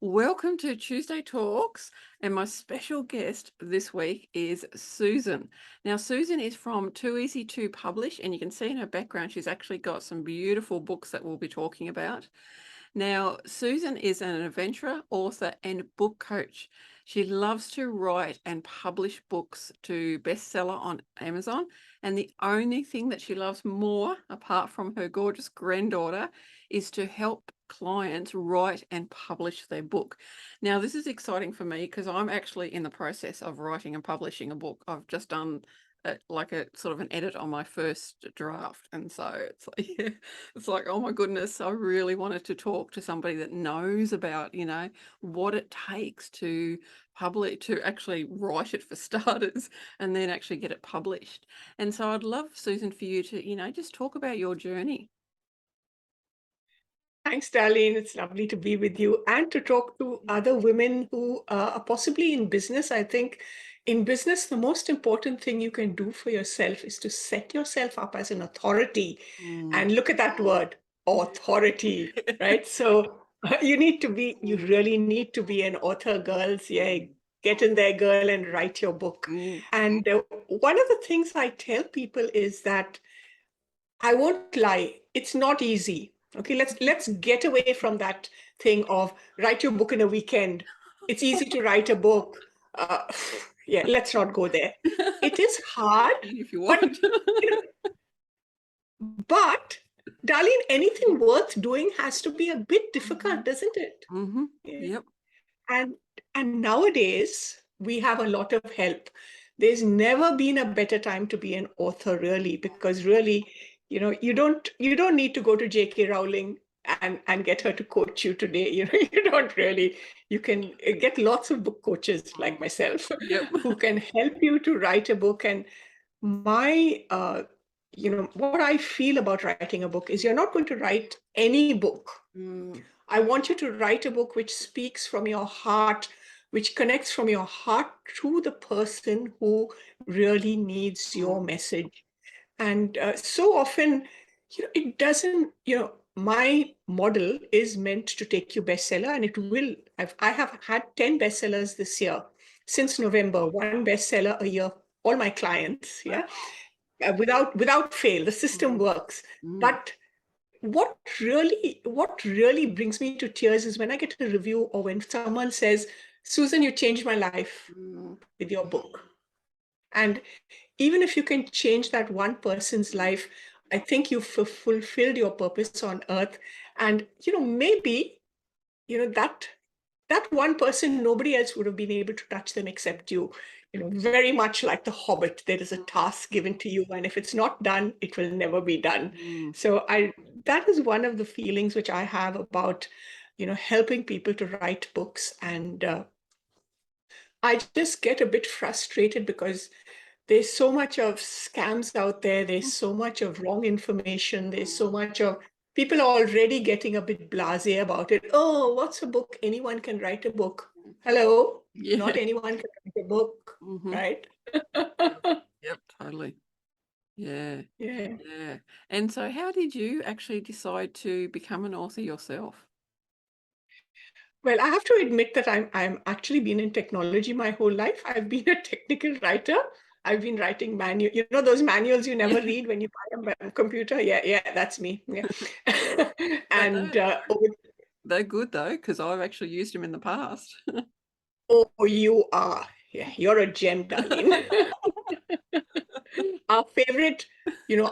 Welcome to Tuesday Talks, and my special guest this week is Susan. Now, Susan is from Too Easy to Publish, and you can see in her background she's actually got some beautiful books that we'll be talking about. Now, Susan is an adventurer, author, and book coach. She loves to write and publish books to bestseller on Amazon. And the only thing that she loves more, apart from her gorgeous granddaughter, is to help clients write and publish their book. Now, this is exciting for me because I'm actually in the process of writing and publishing a book. I've just done like a sort of an edit on my first draft, and so it's like, yeah, it's like, oh my goodness, I really wanted to talk to somebody that knows about, what it takes to actually write it for starters, and then actually get it published. And so I'd love, Susan, for you to, just talk about your journey. Thanks, Darleen. It's lovely to be with you and to talk to other women who are possibly in business. I think in business, the most important thing you can do for yourself is to set yourself up as an authority. Mm. And look at that word, authority, right? So you really need to be an author, girls. Yeah, get in there, girl, and write your book. Mm. And one of the things I tell people is that I won't lie, it's not easy. Okay, let's get away from that thing of write your book in a weekend. It's easy to write a book. Uh, yeah, let's not go there. It is hard, If you but want. you know, but darling, anything worth doing has to be a bit difficult, doesn't it? Mm-hmm. Yeah. Yep. And and nowadays we have a lot of help. There's never been a better time to be an author, really, because really, you don't need to go to J.K. Rowling and get her to coach you today. You don't really. You can get lots of book coaches like myself Yep. who can help you to write a book. And my what I feel about writing a book is you're not going to write any book. Mm. I want you to write a book which speaks from your heart, which connects from your heart to the person who really needs your message. And so often, it doesn't, my model is meant to take you bestseller, and it will. I have had 10 bestsellers this year since November, one bestseller a year, all my clients, yeah, without fail. The system works. Mm. But what really brings me to tears is when I get a review or when someone says, Susan, you changed my life Mm. with your book. And even if you can change that one person's life, I think you've fulfilled your purpose on earth. And maybe that one person, nobody else would have been able to touch them except you. Very much like the Hobbit, there is a task given to you, and if it's not done, it will never be done. Mm. So that is one of the feelings which I have about, helping people to write books. And I just get a bit frustrated because there's so much of scams out there. There's so much of wrong information. There's so much of people are already getting a bit blasé about it. Oh, what's a book? Anyone can write a book. Hello, Yeah. not anyone can write a book, Mm-hmm. right? Yep, totally. Yeah. Yeah. Yeah. And so how did you actually decide to become an author yourself? Well, I have to admit that I'm actually been in technology my whole life. I've been a technical writer. I've been writing those manuals you never Yeah. read when you buy a computer. Yeah, yeah, that's me. Yeah. But And they're good though, because I've actually used them in the past. oh, you are. Yeah, you're a gem, Darlene. Our favorite,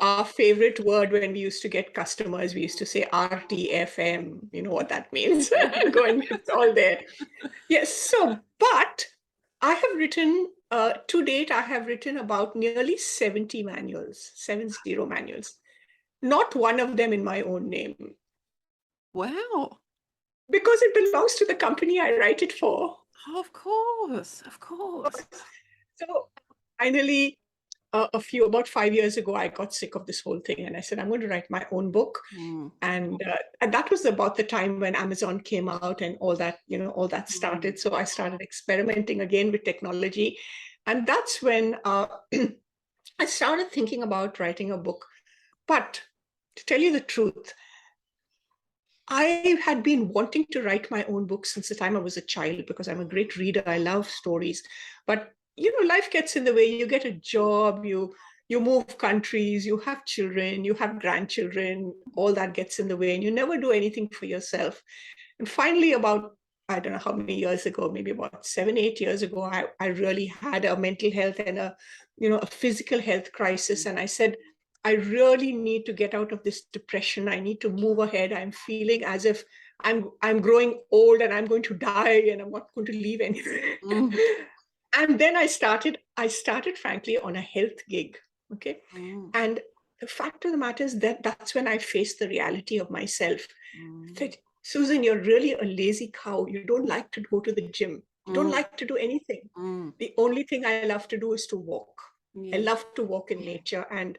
our favorite word when we used to get customers, we used to say RTFM. You know what that means. Go and it's all there. Yes. So, but I have written, to date, I have written about nearly 70 manuals, 70 manuals. Not one of them in my own name, Wow. because it belongs to the company I write it for. Oh, of course. Of course. So finally, about 5 years ago, I got sick of this whole thing, and I said, I'm going to write my own book. Mm. And that was about the time when Amazon came out and all that started. So I started experimenting again with technology, and that's when I started thinking about writing a book. But to tell you the truth, I had been wanting to write my own books since the time I was a child because I'm a great reader. I love stories. But life gets in the way. You get a job, you move countries, you have children, you have grandchildren, all that gets in the way, and you never do anything for yourself. And finally, about I don't know how many years ago, maybe about 7, 8 years ago, I really had a mental health and a physical health crisis. And I said, I really need to get out of this depression. I need to move ahead. I'm feeling as if I'm growing old and I'm going to die and I'm not going to leave anything. Mm, And then I started frankly on a health gig. Okay. mm, And the fact of the matter is that that's when I faced the reality of myself. mm, That, Susan, you're really a lazy cow. You don't like to go to the gym. You don't mm, like to do anything. mm. The only thing I love to do is to walk. I Yes. love to walk in nature. And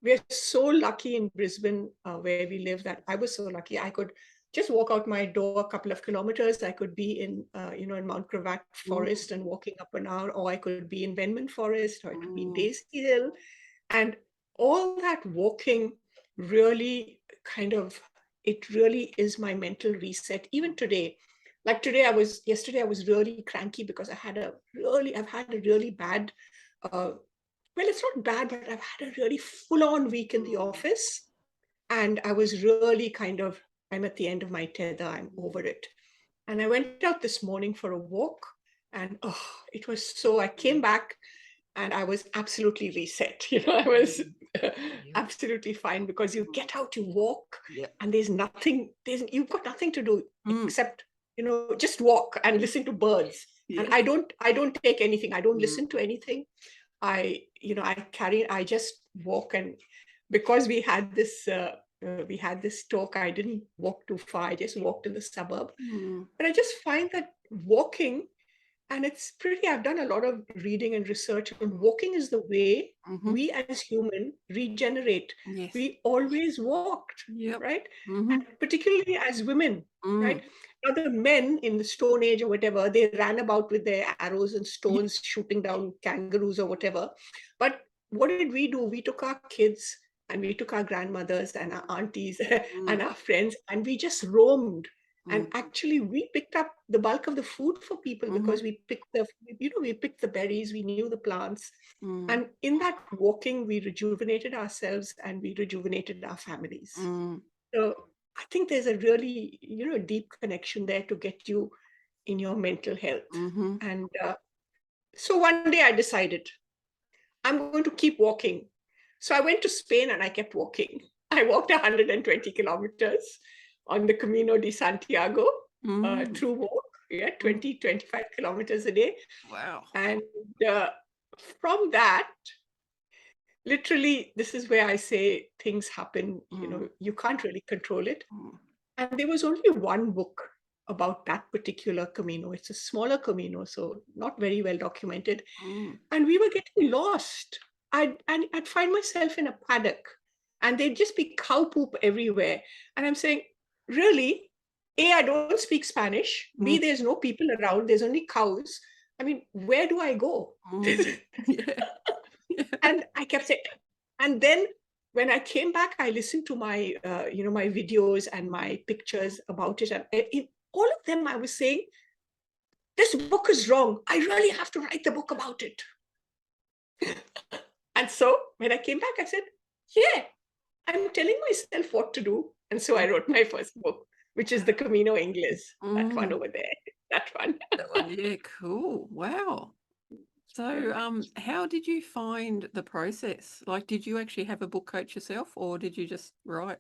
we're so lucky in Brisbane, where we live, that I was so lucky. I could just walk out my door a couple of kilometers. I could be in Mount Cravat Mm, Forest and walking up an hour, or I could be in Venman Forest, or I could be in mm, Daisy Hill. And all that walking really it really is my mental reset. Even today, like yesterday I was really cranky because I've had a really bad, uh, well, it's not bad, but I've had a really full on week in the mm, office. And I was really I'm at the end of my tether. I'm mm, over it. And I went out this morning for a walk, and I mm, came back and I was absolutely reset. I was mm. Yep. absolutely fine, because you Mm, get out, you walk, yep. and you've got nothing to do Mm, except, just walk and listen to birds. And yes. I don't take anything. I don't listen to Mm, anything. I just walk. And because we had this talk, I didn't walk too far. I just walked in the suburb. mm, But I just find that walking, and I've done a lot of reading and research, and walking is the way mhm. we as human regenerate. Yes. We always walked, Yep. right? Mhm. And particularly as women, Mm, right? Now, the men in the Stone Age or whatever, they ran about with their arrows and yeah. stones, shooting down kangaroos or whatever. But what did we do? We took our kids and we took our grandmothers and our aunties Mm, and our friends, and we just roamed. And mm, actually, we picked up the bulk of the food for people, mhm, because we picked the berries, we knew the plants. mm, And in that walking, we rejuvenated ourselves and we rejuvenated our families. mm, So I think there's a really, deep connection there to get you in your mental health. mhm, And so one day I decided I'm going to keep walking. So I went to Spain and I kept walking. I walked 120 kilometers on the Camino de Santiago, mm, through walk, yeah, mm. 20, 25 kilometers a day. Wow. And uh, from that, literally, this is where I say things happen. Mm, You can't really control it. mm, And there was only one book about that particular Camino. It's a smaller Camino, so not very well documented. mm, And we were getting lost. I'd find myself in a paddock, and there'd just be cow poop everywhere. And I'm saying, really? A, I don't speak Spanish. B, mm, there's no people around. There's only cows. I mean, where do I go? mm. Yeah. Yeah. And I kept saying, and then when I came back, I listened to my videos and my pictures about it. And in all of them, I was saying, this book is wrong. I really have to write the book about it. And so when I came back, I said, yeah, I'm telling myself what to do. And so I wrote my first book, which is The Camino Ingles, that one Mm, over there, that one. that one, yeah, cool. Wow. So, how did you find the process? Like, did you actually have a book coach yourself, or did you just write?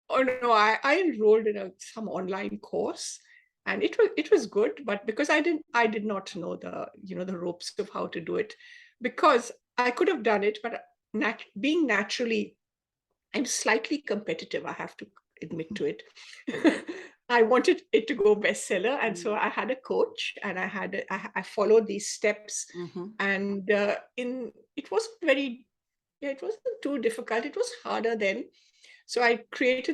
Oh no, I enrolled in some online course, and it was good, but because I did not know the ropes of how to do it, because I could have done it, but being naturally, I'm slightly competitive, I have to admit to it. I wanted it to go bestseller, and so Mm, I had a coach, and I followed these steps, mhm, and in it wasn't very yeah, it wasn't too difficult. It was harder then. So I wrote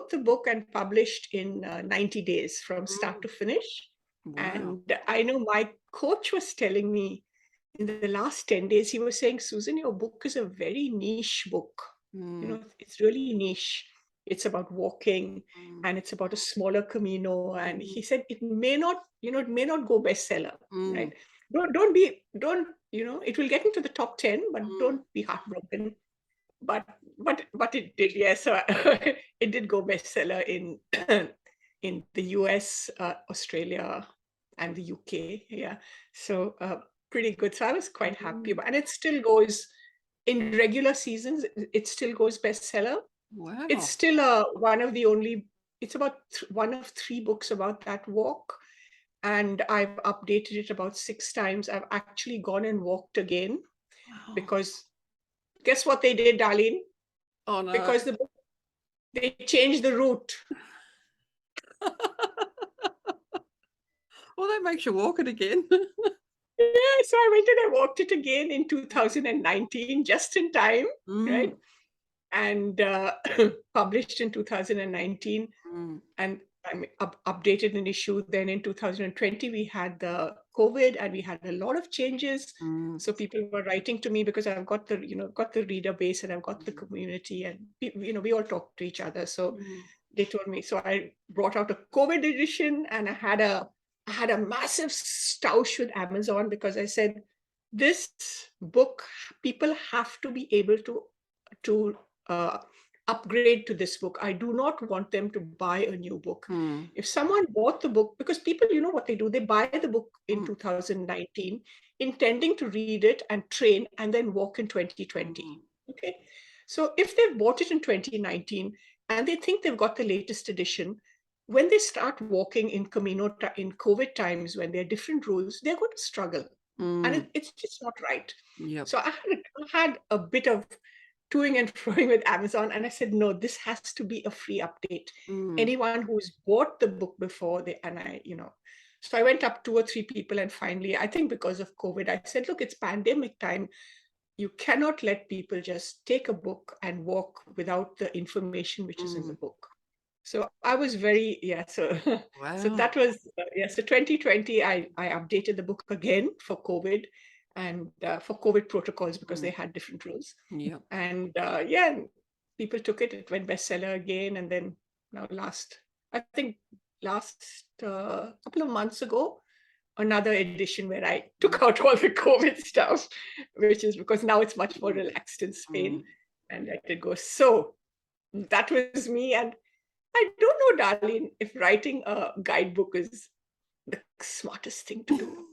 the book and published in 90 days from start mm. to finish. Wow. And I know my coach was telling me in the last 10 days, he was saying, Susan, your book is a very niche book. Mm, It's really niche. it's about walking, Mm, and it's about a smaller Camino. And mhm, he said it may not, it may not go bestseller, mm, right? Don't, it will get into the top 10, but mm. don't be heartbroken. But it did, yes. So it did go bestseller in in the US, Australia, and the UK. Yeah, so pretty good. So I was quite happy, Mm. and it still goes in regular seasons. It still goes bestseller. It's Wow. still one of the only. It's about one of three books about that walk, and I've updated it about 6 times. I've actually gone and walked again Wow. because guess what they did, Darlene? Oh, no. Because they changed the route. Well, that makes you walk it again. Yeah, so I went and I walked it again in 2019, just in time, right? Mm, And published in 2019, mm, and updated an issue. Then in 2020, we had the COVID, and we had a lot of changes. mm, So people were writing to me because I've got the, got the reader base, and I've got the mm, community, and we all talk to each other. So mm, they told me. So I brought out a COVID edition, and I had a massive stoush with Amazon because I said, this book, people have to be able to uh, upgrade to this book. I do not want them to buy a new book. mm, If someone bought the book, because people, you know what they do, they buy the book in mm, 2019, intending to read it and train and then walk in 2020. mm, Okay. So if they've bought it in 2019 and they think they've got the latest edition, when they start walking in Camino in COVID times, when there are different rules, they're going to struggle. And mm. it's just not right. Yep. So I had a bit of toing and froing with Amazon, and I said, no, this has to be a free update. Mm, Anyone who's bought the book before, so I went up 2 or 3 people, and finally, I think because of COVID, I said, look, it's pandemic time. You cannot let people just take a book and walk without the information which is in the mm. book. So I was very, yeah, so so Wow. that was, yeah, so 2020, I updated the book again for COVID, and for COVID protocols, because they Mm, had different rules. yep. And yeah, and people took it. It went bestseller again. And then now I think last couple of months ago, another edition where I Mm, took out all the COVID stuff, which is because now it's much more mm, relaxed in Spain, mm. and let it go. So that was me. And I don't know, Darlene, if writing a guidebook is the smartest thing to do.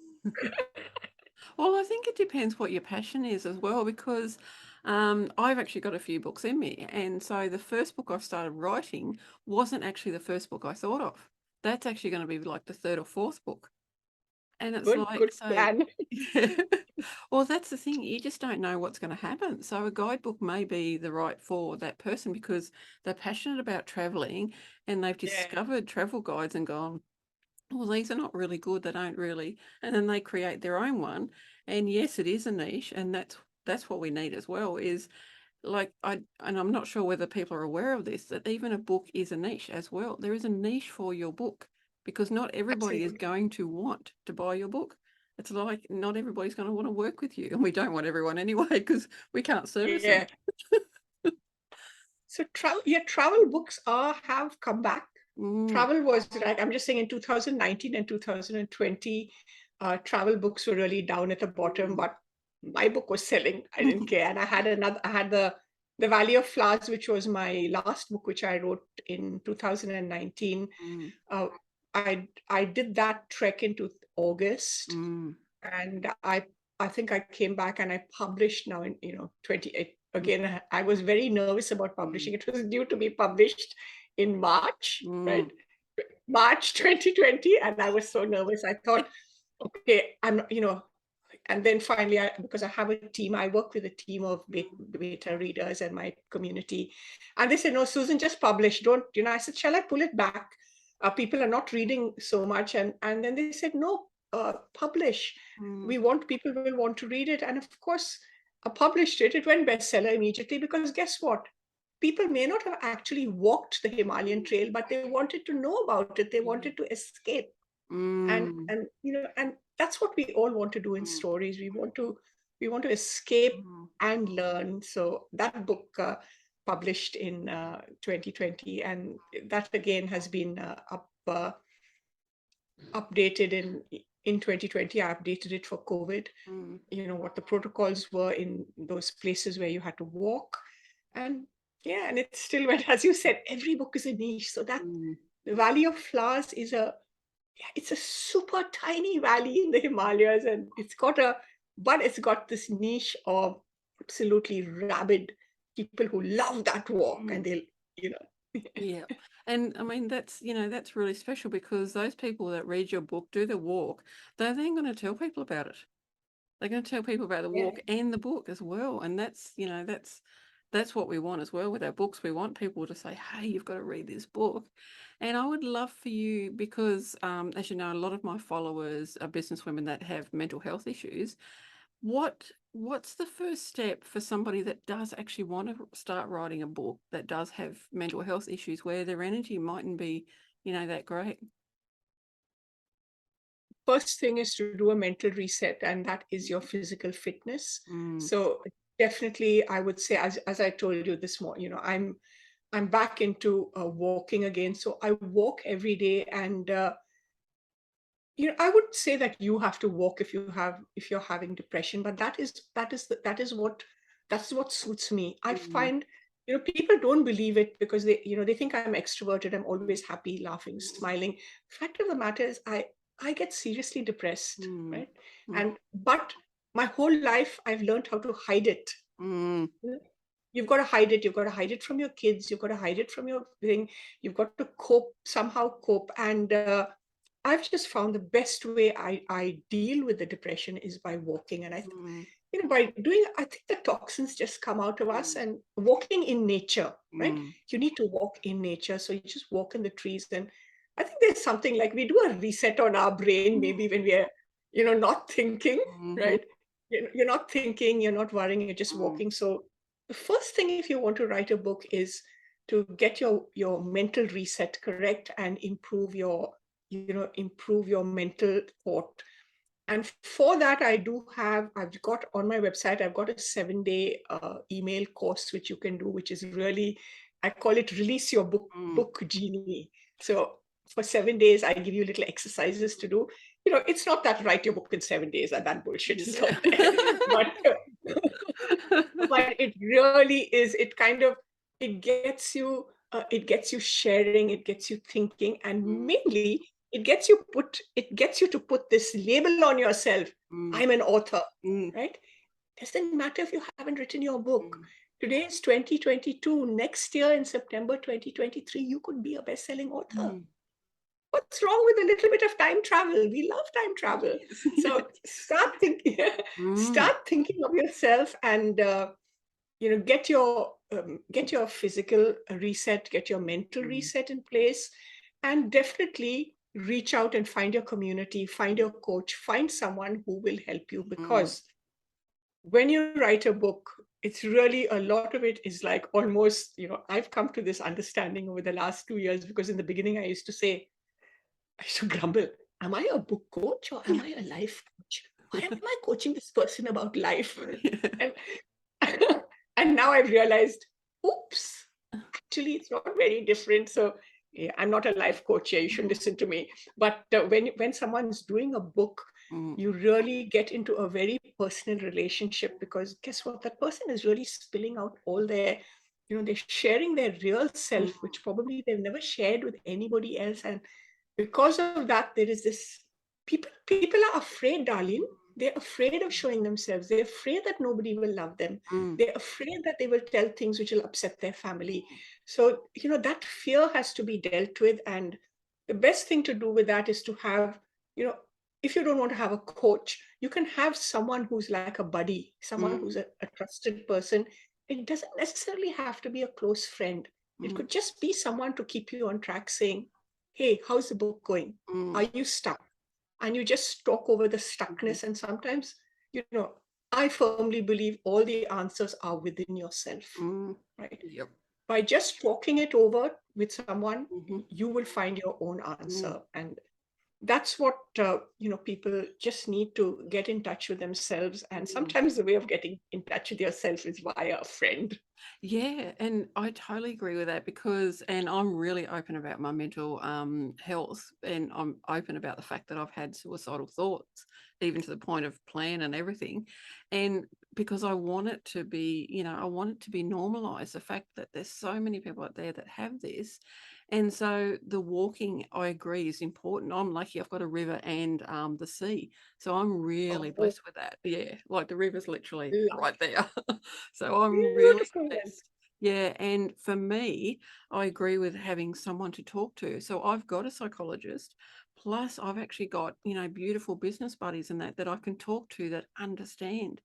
Well, I think it depends what your passion is as well, because I've actually got a few books in me. And so the first book I've started writing wasn't actually the first book I thought of. That's actually going to be like the third or fourth book. And it's Good like, so, plan. yeah. Well, that's the thing. You just don't know what's going to happen. So a guidebook may be the right for that person because they're passionate about traveling and they've Yeah, discovered travel guides and gone, well, these are not really good. They don't really, and then they create their own one. And yes, it is a niche, and that's what we need as well. Is like and I'm not sure whether people are aware of this, that even a book is a niche as well. There is a niche for your book because not everybody is absolutely. going to want to buy your book. It's like not everybody's going to want to work with you, and we don't want everyone anyway because we can't service them. Yeah. So travel books have come back. Mm, Travel was like, I'm just saying, in 2019 and 2020, travel books were really down at the bottom, mm, but my book was selling. I didn't care. And I had the Valley of Flowers, which was my last book, which I wrote in 2019. mm, Uh, I did that trek into August, mm, and I think I came back and I published now in 28. mm, Again, I was very nervous about mm, publishing. It was due to be published in March, mm, right? March 2020, and I was so nervous. I thought, okay, I'm not, and then finally, because I have a team, I work with a team of beta readers and my community, and they said, no, Susan, just publish. Don't, I said, shall I pull it back? People are not reading so much, and then they said, no, publish. mm, We want, people will want to read it, and of course, I published it. It went bestseller immediately because guess what? People may not have actually walked the Himalayan trail, but they wanted to know about it. They wanted to escape. And mm, and that's what we all want to do in mm, stories. We want to escape mm. and learn. So that book, published in 2020, and that again has been updated in 2020. I updated it for COVID. Mm, What the protocols were in those places where you had to walk, and yeah, and it still went. As you said, every book is a niche. So that mm, the Valley of Flowers is it's a super tiny valley in the Himalayas, and it's got this niche of absolutely rabid people who love that walk, mm. and they'll, you know, Yeah. And I mean, that's really special because those people that read your book, do the walk, they're then going to tell people about it. They're going to tell people about the yeah. walk and the book as well. And that's what we want as well with our books. We want people to say, hey, you've got to read this book. And I would love for you because, as you know, a lot of my followers are businesswomen that have mental health issues. What's the first step for somebody that does actually want to start writing a book that does have mental health issues where their energy mightn't be, that great? First thing is to do a mental reset, and that is your physical fitness. Mm, So definitely, I would say, as I told you this morning, I'm back into walking again. So I walk every day, and I would say that you have to walk if you're having depression, but that's what suits me. I mm, find, people don't believe it because they think I'm extroverted. I'm always happy, laughing, smiling. Fact of the matter is, I get seriously depressed, mm, right? mm, But my whole life I've learned how to hide it. mm, You've got to hide it. You've got to hide it from your kids. You've got to hide it from your thing. You've got to somehow cope. And I've just found the best way I deal with the depression is by walking. And mm, by doing, I think the toxins just come out of us, mm, and walking in nature, right? mm, You need to walk in nature. So you just walk in the trees. And I think there's something like we do a reset on our brain, mm, maybe when we're, not thinking, mhm, right? You're not thinking, you're not worrying, you're just mm, walking. So the first thing, if you want to write a book, is to get your mental reset correct and improve your mental thought. And for that, I've got on my website, I've got a 7-day email course which you can do, which is really, I call it Release Your mm. Book Genie. So for 7 days, I give you little exercises to do. It's not that write your book in 7 days, and that bullshit is Yeah. not there. But it really is, it gets you sharing, it gets you thinking, and Mm, mainly it gets you to put this label on yourself. mm, I'm an author, mm, right? Doesn't matter if you haven't written your book. mm, Today is 2022. Next year in September 2023, you could be a best-selling author. mm. What's wrong with a little bit of time travel? We love time travel. Yes, So yes. start thinking, Mm, start thinking of yourself, and get your physical reset, get your mental mm, reset in place, and definitely reach out and find your community, find your coach, find someone who will help you, mm, because when you write a book, it's really, a lot of it is like almost, I've come to this understanding over the last 2 years, because in the beginning I used to grumble, am I a book coach or am I a life coach? Why am I coaching this person about life? yeah. And and now I've realized, oops, actually, it's not very different. So yeah, I'm not a life coach here. You shouldn't listen to me. But when someone's doing a book, Mm, you really get into a very personal relationship, because guess what? That person is really spilling out all they're sharing their real self, mm, which probably they've never shared with anybody else. And because of that, there is this, people are afraid, Darlene. They're afraid of showing themselves. They're afraid that nobody will love them. mm, They're afraid that they will tell things which will upset their family. So, that fear has to be dealt with. And the best thing to do with that is to have, you know, if you don't want to have a coach, you can have someone who's like a buddy, someone who's mm, a trusted person. It doesn't necessarily have to be a close friend. It mm, could just be someone to keep you on track, saying, hey, how's the book going? mm, Are you stuck? And you just talk over the mhm, stuckness. And sometimes, you know, I firmly believe all the answers are within yourself, mm. right? Yep. By just talking it over with someone, Mhm, you will find your own mm. answer. And that's what, people just need to get in touch with themselves. And Mm. sometimes the way of getting in touch with yourself is via a friend. Yeah, and I totally agree with that because and I'm really open about my mental health, and I'm open about the fact that I've had suicidal thoughts, even to the point of plan and everything. And because I want it to be, I want it to be normalized, the fact that there's so many people out there that have this. And so the walking, I agree, is important. I'm lucky I've got a river and the sea. So I'm really Oh, blessed with that. Yeah, like the river's literally right lovely. there. So I'm really Beautiful. blessed. Yeah, and for me, I agree with having someone to talk to. So I've got a psychologist, plus I've actually got, beautiful business buddies and that I can talk to that understand.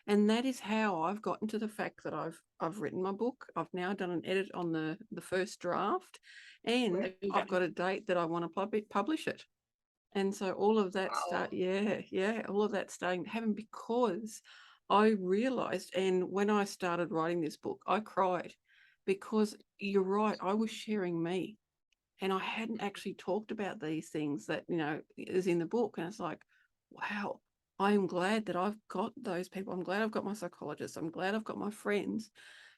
And that is how I've gotten to the fact that I've written my book. I've now done an edit on the first draft, and Well I've done. got a date that I want to publish it. And so all of that Wow. all of that starting to happen because I realized, and when I started writing this book, I cried because you're right, I was sharing me and I hadn't actually talked about these things that, is in the book. And it's like, wow, I am glad that I've got those people. I'm glad I've got my psychologist. I'm glad I've got my friends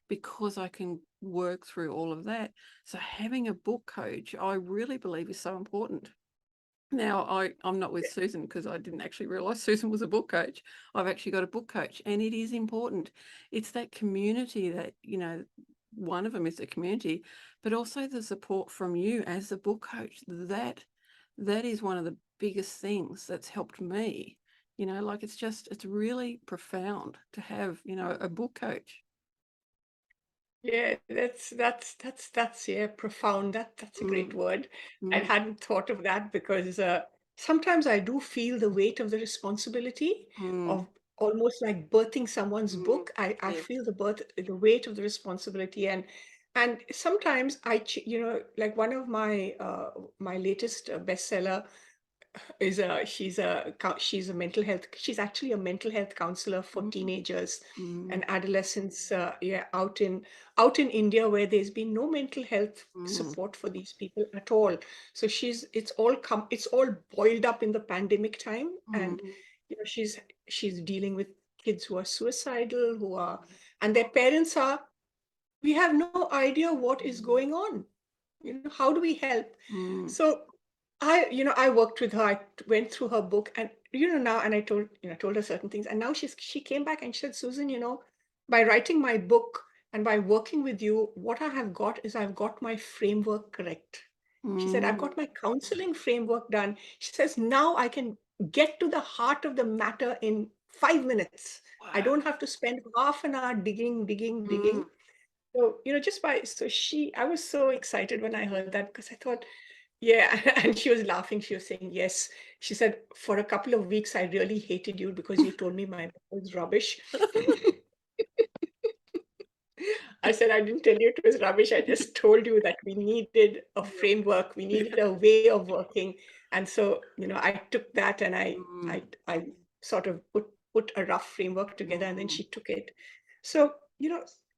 because I can work through all of that. So having a book coach, I really believe is so important. Now, I'm not with Susan because I didn't actually realize Susan was a book coach. I've actually got a book coach, and it is important. It's that community that, one of them is the community, but also the support from you as the book coach. That is one of the biggest things that's helped me. Like it's really profound to have, a book coach. Yeah, that's yeah, profound. That's a great Mm, word. I mm, hadn't thought of that because sometimes I do feel the weight of the responsibility mm, of almost like birthing someone's mm. book. I Yes. feel the weight of the responsibility, and sometimes like one of my latest bestseller is a she's a mental health she's actually a mental health counselor for Mm, teenagers mm, and adolescents, yeah, out in India, where there's been no mental health mm, support for these people at all. So it's all boiled up in the pandemic time. And mm, she's dealing with kids who are suicidal, and their parents are, we have no idea what is mm, going on. How do we help? mm, So I worked with her. I went through her book, and now, and I told her certain things, and now she came back and she said, Susan, by writing my book and by working with you, what I have got is I've got my framework correct. She said, I've mm. got my counseling framework done. She says, now I can get to the heart of the matter in 5 minutes. I Wow. don't have to spend half an hour digging, digging, Mm, digging. So, I was so excited when I heard that because I thought, yeah, and she was laughing. She was saying, yes. She said, for a couple of weeks, I really hated you because you told me my book was rubbish. I said, I didn't tell you it was rubbish. I just told you that we needed a yeah. framework, we needed a way of working. And so, I took that and Mm, I sort of put a rough framework together, and then mm, she took it. So,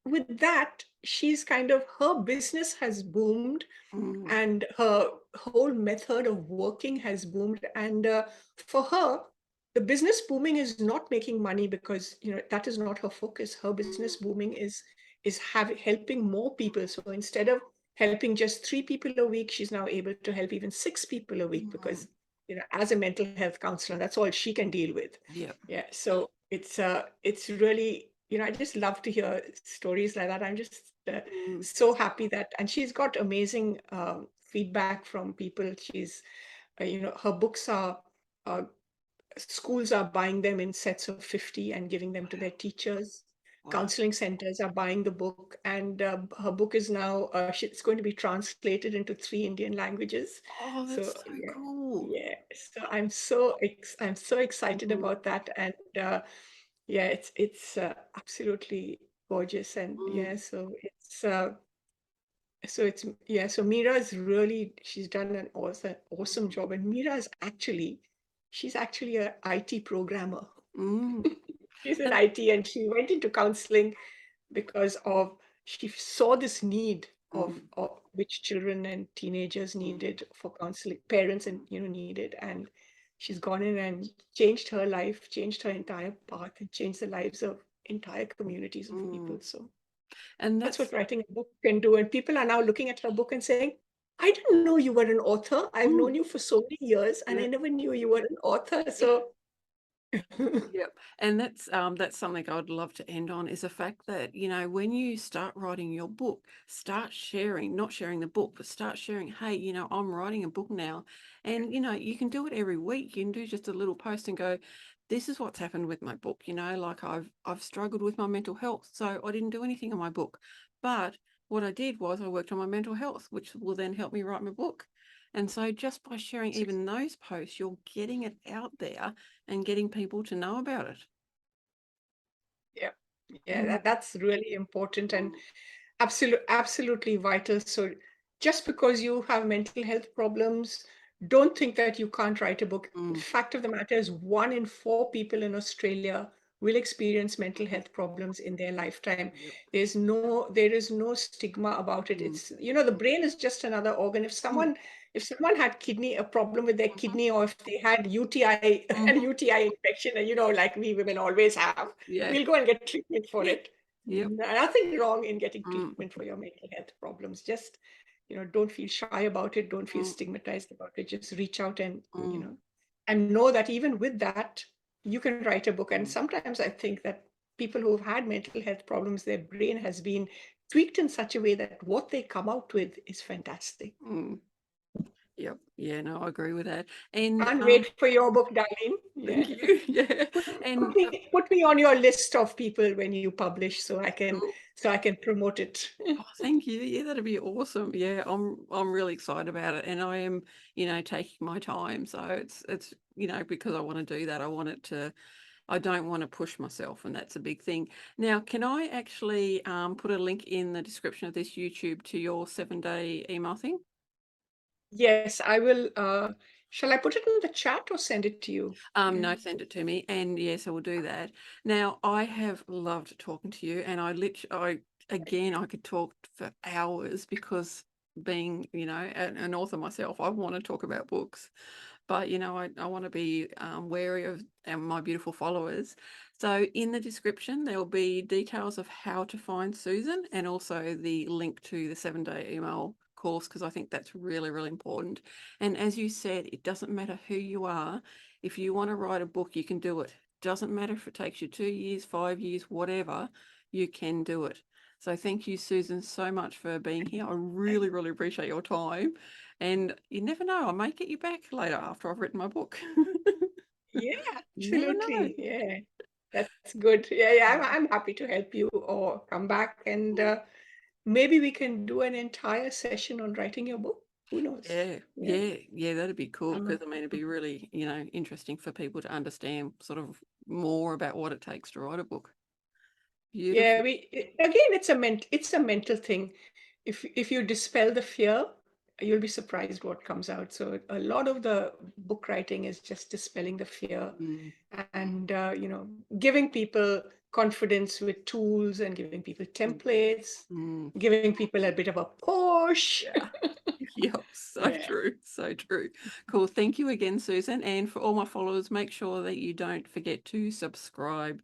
with that, she's kind of, her business has boomed, mm, and her whole method of working has boomed. And for her, the business booming is not making money because that is not her focus. Her business mm, booming is helping more people. So instead of helping just 3 people a week, she's now able to help even 6 people a week mm. because as a mental health counselor, that's all she can deal with. Yep. Yeah, so it's really, I just love to hear stories like that. I'm just Mm, so happy that, and she's got amazing feedback from people. She's her books are, uh, schools are buying them in sets of 50 and giving them to their teachers. wow. Counseling centers are buying the book, and her book is now, it's going to be translated into 3 Indian languages. Oh, So that's so yeah, cool. yeah. So I'm so excited Mm, about that. And yeah, it's absolutely gorgeous. And mm, yeah, so Mira's really, she's done an awesome job. And she's actually a IT programmer. mm. She's in And IT, and she went into counseling because she saw this need. of which children and teenagers needed for counseling, parents and needed. And she's gone in and changed her life, changed her entire path, and changed the lives of entire communities of people. mm. So And that's what that's writing a book can do. And people are now looking at her book and saying, I didn't know you were an author. I've mm, known you for so many years and yeah. I never knew you were an author. So Yep, and that's something I'd love to end on is the fact that, when you start writing your book, start sharing, not sharing the book, but start sharing, hey, I'm writing a book now. And, you can do it every week. You can do just a little post and go, this is what's happened with my book. Like I've struggled with my mental health, so I didn't do anything on my book. But what I did was I worked on my mental health, which will then help me write my book. And so just by sharing even those posts, you're getting it out there and getting people to know about it. yeah, yeah, Mm, that's really important and mm, absolutely vital. So just because you have mental health problems, don't think that you can't write a book. mm, Fact of the matter is, 1 in 4 people in Australia will experience mental mhm. health problems in their lifetime. Yep. There is no stigma about it. Mm, It's, the brain is just another organ. If mm, someone had a problem with their mhm, kidney, or if they had UTI, an mhm. UTI infection, and like we women always have, Yeah. we'll go and get treatment for it. Yep. Nothing wrong in getting Mm, treatment for your mental health problems. Just, don't feel shy about it. Don't feel mm, stigmatized about it. Just reach out and, mm, and know that even with that, you can write a book. And mm, sometimes I think that people who've had mental health problems, their brain has been tweaked in such a way that what they come out with is fantastic. mm. Yep. Yeah, no, I agree with that. And Can't wait for your book, Darlene. Yeah. thank you. Yeah. Put, And put me on your list of people when you publish so I can cool. promote it. Oh, thank you. Yeah, that'd be awesome. Yeah, I'm really excited about it, and I am, taking my time. So it's because I want to do that. I don't want to push myself, and that's a big thing. Now, can I actually put a link in the description of this YouTube to your 7-day email thing? Yes, I will. Shall I put it in the chat or send it to you? Yeah. No, send it to me, and yes, I will do that. Now, I have loved talking to you, and I could talk for hours because being, an author myself, I want to talk about books, but I want to be wary of my beautiful followers. So in the description, there will be details of how to find Susan and also the link to the 7-day email course because I think that's really, really important. And as you said, it doesn't matter who you are. If you want to write a book, you can do it. Doesn't matter if it takes you 2 years, 5 years, whatever, you can do it. So thank you, Susan, so much for being here. I really, really appreciate your time. And you never know, I may get you back later after I've written my book. Yeah, You never know. absolutely. Yeah, that's good. Yeah, yeah, I'm happy to help you or come back and Mm. maybe we can do an entire session on writing your book. Who knows? Yeah, Yeah. yeah, yeah, that'd be cool Uh, because I mean it'd be really, interesting for people to understand sort of more about what it takes to write a book. yeah, Beautiful. again, it's a mental thing. If you dispel the fear, you'll be surprised what comes out. So a lot of the book writing is just dispelling the fear Mm, and giving people confidence with tools and giving people mm, templates, mm. giving people a bit of a push. Yeah. Yep, so Yeah. true, so true. Cool. Thank you again, Susan. And for all my followers, make sure that you don't forget to subscribe.